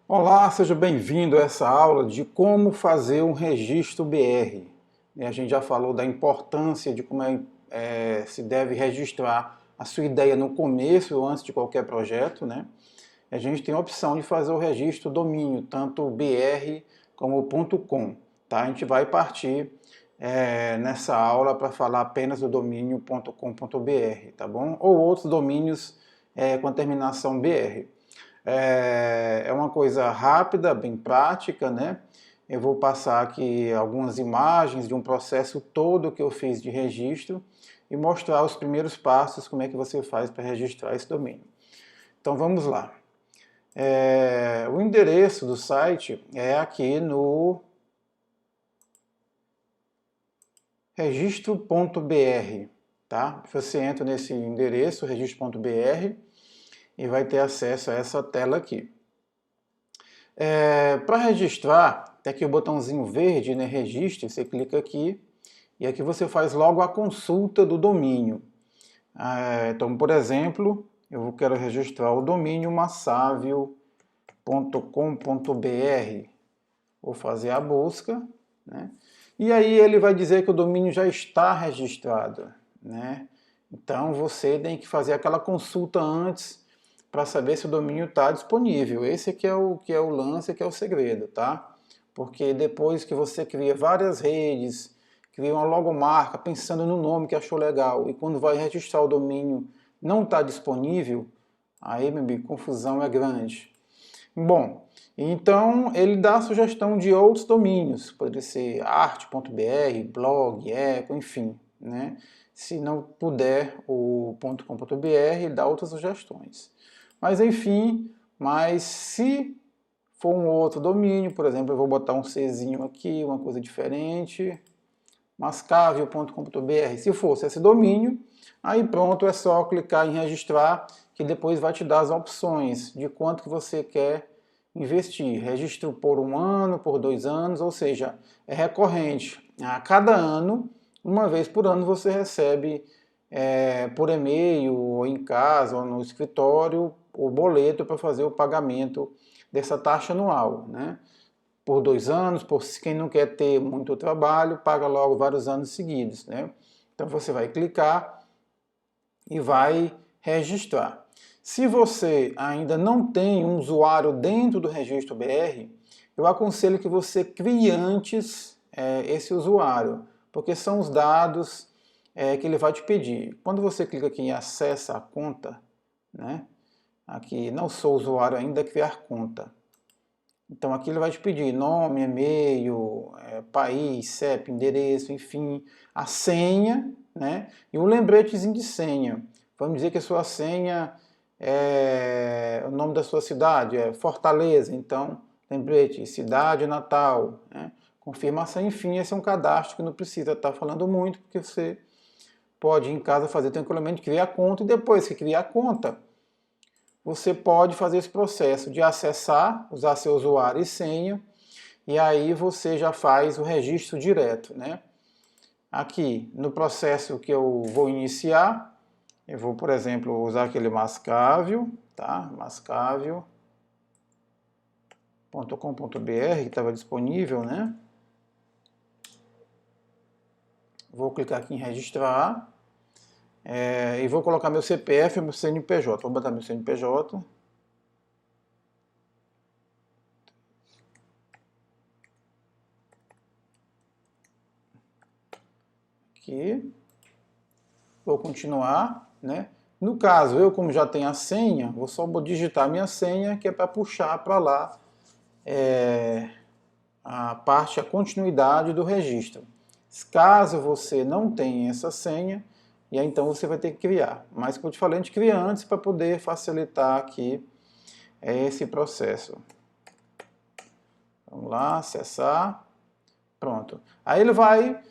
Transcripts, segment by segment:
Olá, seja bem-vindo a essa aula de como fazer um registro BR. A gente já falou da importância de como se deve registrar a sua ideia no começo ou antes de qualquer projeto, né? A gente tem a opção de fazer o registro domínio, tanto BR como .com. Tá? A gente vai partir nessa aula para falar apenas do domínio .com.br, tá bom? Ou outros domínios com terminação BR. É uma coisa rápida, bem prática, né? Eu vou passar aqui algumas imagens de um processo todo que eu fiz de registro e mostrar os primeiros passos, como é que você faz para registrar esse domínio. Então vamos lá. O endereço do site é aqui no registro.br, tá? Você entra nesse endereço, registro.br, e vai ter acesso a essa tela aqui. Para registrar, tem aqui o botãozinho verde, né, Registre, você clica aqui e aqui você faz logo a consulta do domínio. Então, por exemplo, eu quero registrar o domínio massavio.com.br. Vou fazer a busca, né? E aí ele vai dizer que o domínio já está registrado, né? Então você tem que fazer aquela consulta antes para saber se o domínio está disponível. Esse aqui é o lance, que é o segredo, tá? Porque depois que você cria várias redes, cria uma logomarca pensando no nome que achou legal, e quando vai registrar o domínio não está disponível, aí, meu amigo, confusão é grande. Bom, então ele dá a sugestão de outros domínios, pode ser arte.br, blog, eco, enfim, né? Se não puder o .com.br, ele dá outras sugestões. Mas enfim, se for um outro domínio, por exemplo, eu vou botar um Czinho aqui, uma coisa diferente, mascavio.com.br, se fosse esse domínio, aí pronto, é só clicar em registrar, que depois vai te dar as opções de quanto que você quer investir. Registro por 1 ano, por 2 anos, ou seja, é recorrente. A cada ano, uma vez por ano, você recebe por e-mail, ou em casa, ou no escritório, o boleto para fazer o pagamento dessa taxa anual, né? Por 2 anos, por quem não quer ter muito trabalho, paga logo vários anos seguidos, né? Então você vai clicar e vai registrar. Se você ainda não tem um usuário dentro do registro BR, eu aconselho que você crie antes esse usuário, porque são os dados que ele vai te pedir. Quando você clica aqui em acessa a conta, né? Aqui, não sou usuário ainda, criar conta. Então aqui ele vai te pedir nome, e-mail, país, CEP, endereço, enfim, a senha, né? E um lembretezinho de senha. Vamos dizer que a sua senha é o nome da sua cidade, é Fortaleza, então lembrete, cidade natal, né? Confirmação, enfim, esse é um cadastro que não precisa estar falando muito, porque você pode em casa fazer tranquilamente, criar a conta, e depois que criar a conta, você pode fazer esse processo de acessar, usar seu usuário e senha, e aí você já faz o registro direto, né? Aqui, no processo que eu vou iniciar, eu vou, por exemplo, usar aquele Mascavio, tá? Mascavio.com.br, que estava disponível, né? Vou clicar aqui em registrar, e vou colocar meu CPF e meu CNPJ. Vou botar meu CNPJ. Aqui. Vou continuar, né? No caso, eu como já tenho a senha, vou só digitar a minha senha, que é para puxar para lá a continuidade do registro. Caso você não tenha essa senha, e aí então você vai ter que criar. Mas como eu te falei, a gente cria antes para poder facilitar aqui esse processo. Vamos lá, acessar. Pronto. Aí ele vai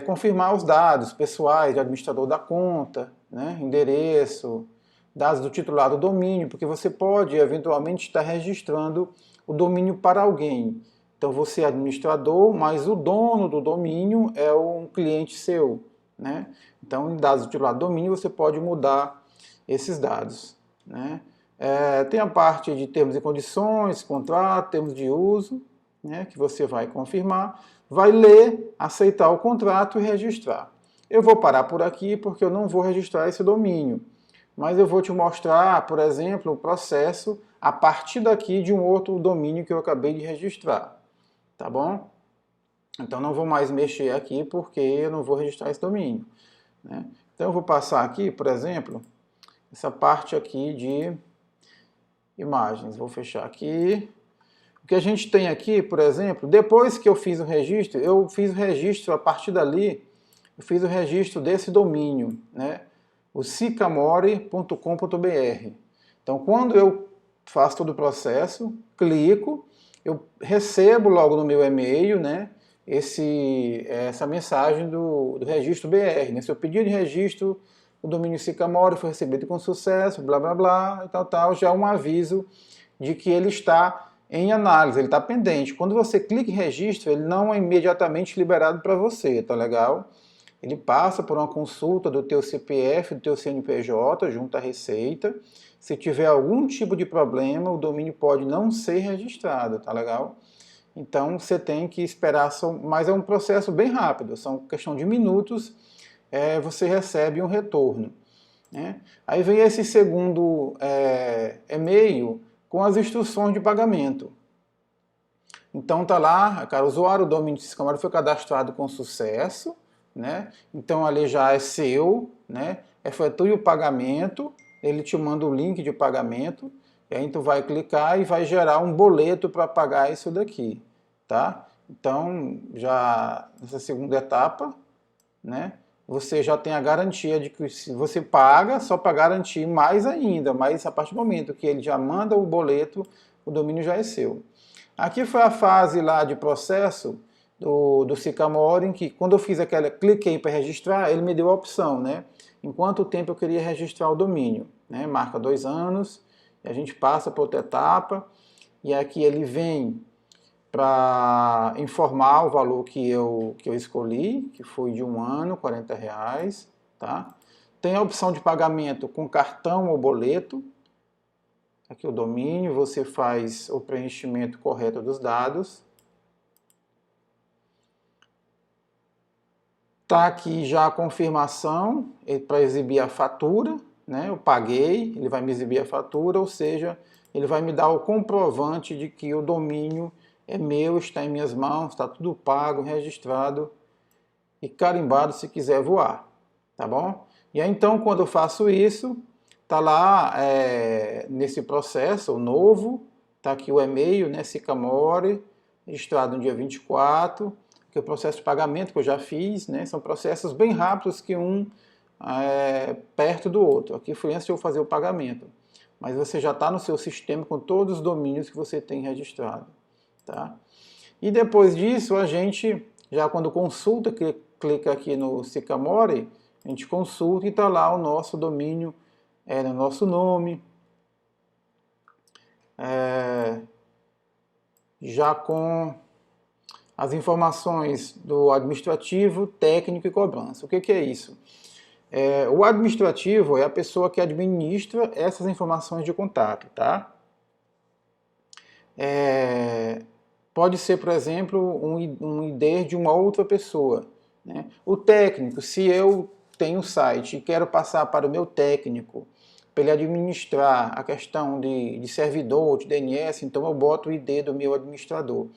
confirmar os dados pessoais do administrador da conta, né, endereço, dados do titular do domínio, porque você pode eventualmente estar registrando o domínio para alguém. Então você é administrador, mas o dono do domínio é um cliente seu, né? Então em dados do titular do domínio você pode mudar esses dados, né? Tem a parte de termos e condições, contrato, termos de uso, né, que você vai confirmar, vai ler, aceitar o contrato e registrar. Eu vou parar por aqui porque eu não vou registrar esse domínio, mas eu vou te mostrar, por exemplo, o processo a partir daqui de um outro domínio que eu acabei de registrar, tá bom? Então não vou mais mexer aqui porque eu não vou registrar esse domínio, né? Então eu vou passar aqui, por exemplo, essa parte aqui de imagens. Vou fechar aqui. O que a gente tem aqui, por exemplo, depois que eu fiz o registro a partir dali, eu fiz o registro desse domínio, né? O sicamore.com.br. Então, quando eu faço todo o processo, clico, eu recebo logo no meu e-mail, né, essa mensagem do registro BR, né? Seu pedido de registro, o domínio Sicamore foi recebido com sucesso, blá blá blá, e tal, já é um aviso de que ele está em análise, ele está pendente. Quando você clica em registro, ele não é imediatamente liberado para você, tá legal? Ele passa por uma consulta do teu CPF, do teu CNPJ, junto à Receita. Se tiver algum tipo de problema, o domínio pode não ser registrado, tá legal? Então você tem que esperar, mas é um processo bem rápido, são questão de minutos, você recebe um retorno, né? Aí vem esse segundo e-mail com as instruções de pagamento. Então tá lá, cara, o usuário, o domínio Sicamore foi cadastrado com sucesso, né? Então ali já é seu, né? Efetue o pagamento, ele te manda o link de pagamento, e aí tu vai clicar e vai gerar um boleto para pagar isso daqui, tá? Então, já nessa segunda etapa, né? Você já tem a garantia de que se você paga, só para garantir mais ainda, mas a partir do momento que ele já manda o boleto, o domínio já é seu. Aqui foi a fase lá de processo do Sicamore, em que quando eu fiz cliquei para registrar, ele me deu a opção, né? Em quanto tempo eu queria registrar o domínio, né? Marca 2 anos, e a gente passa para outra etapa, e aqui ele vem para informar o valor que eu escolhi, que foi de 1 ano, R$ 40, tá? Tem a opção de pagamento com cartão ou boleto. Aqui o domínio, você faz o preenchimento correto dos dados. Tá aqui já a confirmação para exibir a fatura, né? Eu paguei, ele vai me exibir a fatura, ou seja, ele vai me dar o comprovante de que o domínio é meu, está em minhas mãos, está tudo pago, registrado e carimbado se quiser voar, tá bom? E aí então, quando eu faço isso, tá lá nesse processo novo, tá aqui o e-mail, né, Sicamore, registrado no dia 24, que é o processo de pagamento que eu já fiz, né, são processos bem rápidos que um perto do outro. Aqui foi antes de eu fazer o pagamento, mas você já está no seu sistema com todos os domínios que você tem registrado, tá? E depois disso, a gente, já quando consulta, clica aqui no Sicamore, a gente consulta e está lá o nosso domínio, no nosso nome, já com as informações do administrativo, técnico e cobrança. O que é isso? O administrativo é a pessoa que administra essas informações de contato, tá? Pode ser, por exemplo, um ID de uma outra pessoa, né? O técnico, se eu tenho um site e quero passar para o meu técnico, para ele administrar a questão de servidor, de DNS, então eu boto o ID do meu administrador.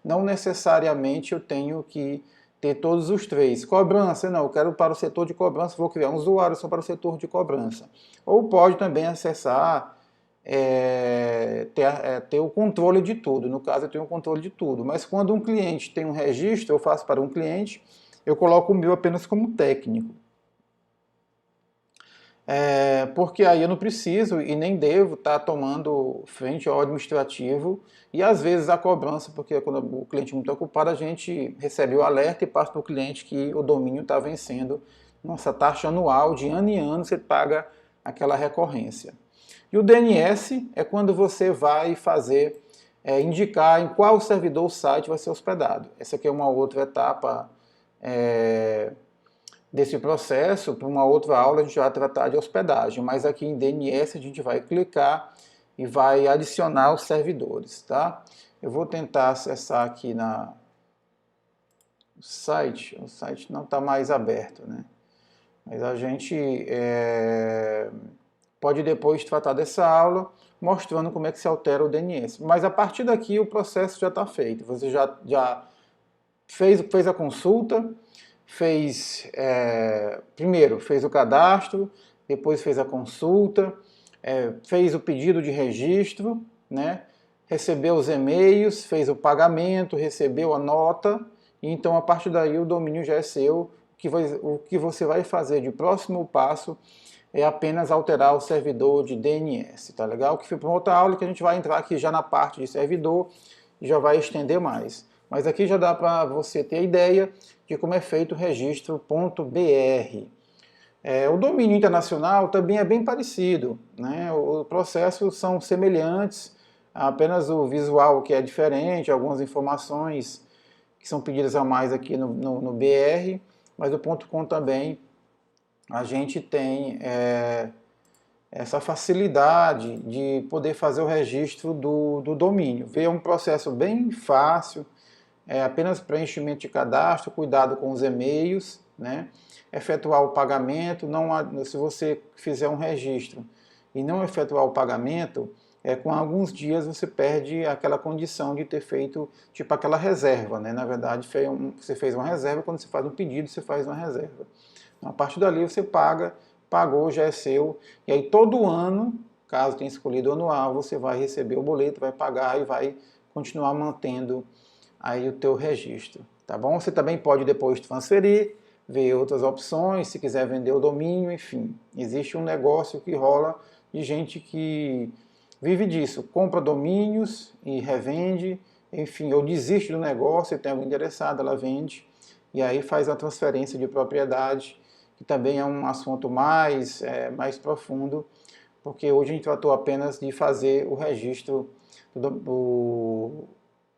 Não necessariamente eu tenho que ter todos os três. Cobrança, não, eu quero para o setor de cobrança, vou criar um usuário só para o setor de cobrança. Ou pode também acessar, ter o controle de tudo. No caso, eu tenho o controle de tudo. Mas quando um cliente tem um registro, eu faço para um cliente, eu coloco o meu apenas como técnico. Porque aí eu não preciso e nem devo estar tomando frente ao administrativo e às vezes a cobrança, porque quando o cliente é muito ocupado, a gente recebe o alerta e passa para o cliente que o domínio está vencendo. Nossa taxa anual, de ano em ano, você paga aquela recorrência. E o DNS é quando você vai fazer, indicar em qual servidor o site vai ser hospedado. Essa aqui é uma outra etapa desse processo. Para uma outra aula a gente vai tratar de hospedagem, mas aqui em DNS a gente vai clicar e vai adicionar os servidores, tá? Eu vou tentar acessar aqui no site, o site não está mais aberto, né? Mas a gente pode depois tratar dessa aula mostrando como é que se altera o DNS. Mas a partir daqui o processo já está feito. Você já fez a consulta, primeiro fez o cadastro, depois fez a consulta, fez o pedido de registro, né? Recebeu os e-mails, fez o pagamento, recebeu a nota, e então a partir daí o domínio já é seu. O que você vai fazer de próximo passo é apenas alterar o servidor de DNS, tá legal? Que foi para outra aula que a gente vai entrar aqui já na parte de servidor e já vai estender mais. Mas aqui já dá para você ter ideia de como é feito o registro.br. O domínio internacional também é bem parecido, né? Os processos são semelhantes, apenas o visual que é diferente, algumas informações que são pedidas a mais aqui no BR, mas o .com também a gente tem essa facilidade de poder fazer o registro do domínio. É um processo bem fácil, apenas preenchimento de cadastro, cuidado com os e-mails, né? Efetuar o pagamento, se você fizer um registro e não efetuar o pagamento, com alguns dias você perde aquela condição de ter feito tipo aquela reserva, né? Na verdade, você fez uma reserva, quando você faz um pedido, você faz uma reserva. A partir dali você pagou, já é seu, e aí todo ano, caso tenha escolhido anual, você vai receber o boleto, vai pagar e vai continuar mantendo aí o teu registro, tá bom? Você também pode depois transferir, ver outras opções, se quiser vender o domínio, enfim. Existe um negócio que rola de gente que vive disso, compra domínios e revende, enfim, ou desiste do negócio, tem alguém interessado, ela vende, e aí faz a transferência de propriedade, que também é um assunto mais profundo, porque hoje a gente tratou apenas de fazer o registro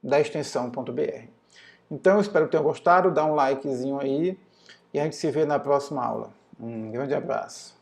da extensão .br. Então eu espero que tenham gostado, dá um likezinho aí e a gente se vê na próxima aula. Um grande abraço.